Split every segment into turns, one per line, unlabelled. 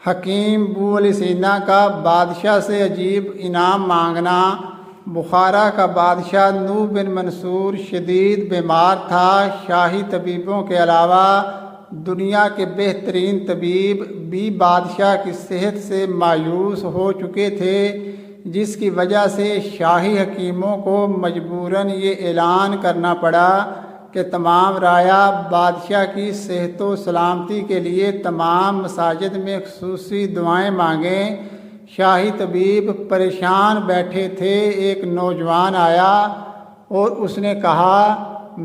حکیم ابو علی سینا کا بادشاہ سے عجیب انعام مانگنا۔ بخارا کا بادشاہ نوح بن منصور شدید بیمار تھا۔ شاہی طبیبوں کے علاوہ دنیا کے بہترین طبیب بھی بادشاہ کی صحت سے مایوس ہو چکے تھے، جس کی وجہ سے شاہی حکیموں کو مجبوراً یہ اعلان کرنا پڑا کہ تمام رعایا بادشاہ کی صحت و سلامتی کے لیے تمام مساجد میں خصوصی دعائیں مانگیں۔ شاہی طبیب پریشان بیٹھے تھے۔ ایک نوجوان آیا اور اس نے کہا،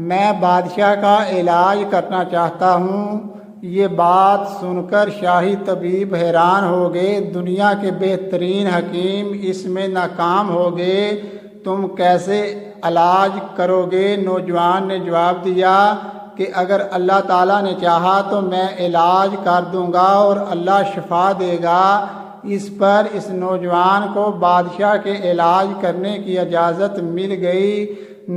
میں بادشاہ کا علاج کرنا چاہتا ہوں۔ یہ بات سن کر شاہی طبیب حیران ہو گئے۔ دنیا کے بہترین حکیم اس میں ناکام ہو گئے، تم کیسے علاج کرو گے؟ نوجوان نے جواب دیا کہ اگر اللہ تعالیٰ نے چاہا تو میں علاج کر دوں گا اور اللہ شفا دے گا۔ اس پر اس نوجوان کو بادشاہ کے علاج کرنے کی اجازت مل گئی۔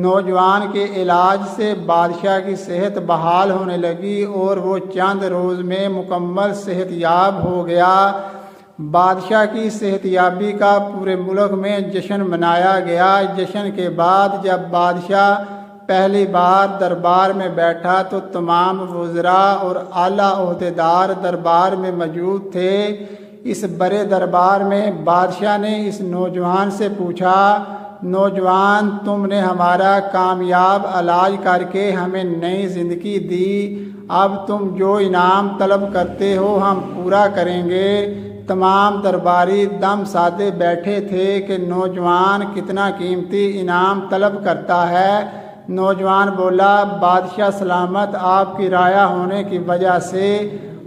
نوجوان کے علاج سے بادشاہ کی صحت بحال ہونے لگی اور وہ چند روز میں مکمل صحت یاب ہو گیا۔ بادشاہ کی صحت یابی کا پورے ملک میں جشن منایا گیا۔ جشن کے بعد جب بادشاہ پہلی بار دربار میں بیٹھا تو تمام وزراء اور اعلیٰ عہدیدار دربار میں موجود تھے۔ اس بڑے دربار میں بادشاہ نے اس نوجوان سے پوچھا، نوجوان، تم نے ہمارا کامیاب علاج کر کے ہمیں نئی زندگی دی، اب تم جو انعام طلب کرتے ہو ہم پورا کریں گے۔ تمام درباری دم سادے بیٹھے تھے کہ نوجوان کتنا قیمتی انعام طلب کرتا ہے۔ نوجوان بولا، بادشاہ سلامت، آپ کی رعایا ہونے کی وجہ سے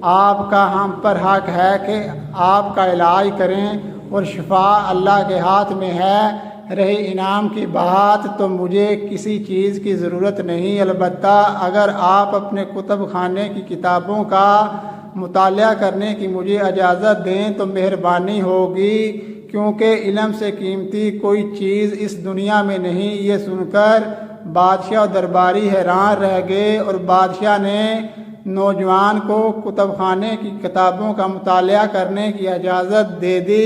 آپ کا ہم پر حق ہے کہ آپ کا علاج کریں اور شفا اللہ کے ہاتھ میں ہے۔ رہی انعام کی بات تو مجھے کسی چیز کی ضرورت نہیں، البتہ اگر آپ اپنے کتب خانے کی کتابوں کا مطالعہ کرنے کی مجھے اجازت دیں تو مہربانی ہوگی، کیونکہ علم سے قیمتی کوئی چیز اس دنیا میں نہیں۔ یہ سن کر بادشاہ و درباری حیران رہ گئے اور بادشاہ نے نوجوان کو کتب خانے کی کتابوں کا مطالعہ کرنے کی اجازت دے دی۔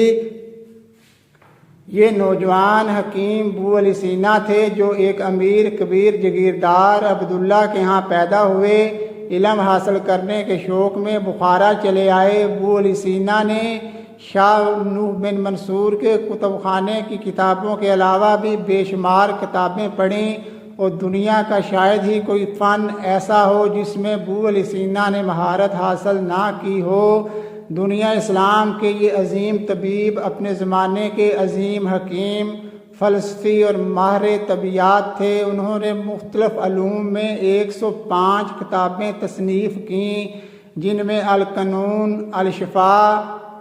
یہ نوجوان حکیم ابو علی سینا تھے جو ایک امیر کبیر جگیردار عبداللہ کے ہاں پیدا ہوئے۔ علم حاصل کرنے کے شوق میں بخارا چلے آئے۔ ابو علی سینا نے شاہ نوح بن منصور کے کتب خانے کی کتابوں کے علاوہ بھی بے شمار کتابیں پڑھیں اور دنیا کا شاید ہی کوئی فن ایسا ہو جس میں ابو علی سینا نے مہارت حاصل نہ کی ہو۔ دنیا اسلام کے یہ عظیم طبیب اپنے زمانے کے عظیم حکیم، فلسفی اور ماہر طبیعیات تھے۔ انہوں نے مختلف علوم میں 105 کتابیں تصنیف کیں، جن میں القانون، الشفاء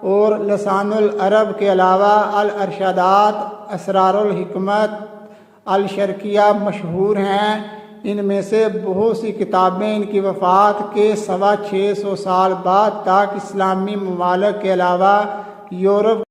اور لسان العرب کے علاوہ الارشادات، اسرار الحکمت، الشرقیہ مشہور ہیں۔ ان میں سے بہت سی کتابیں ان کی وفات کے 650 سال بعد تک اسلامی ممالک کے علاوہ یورپ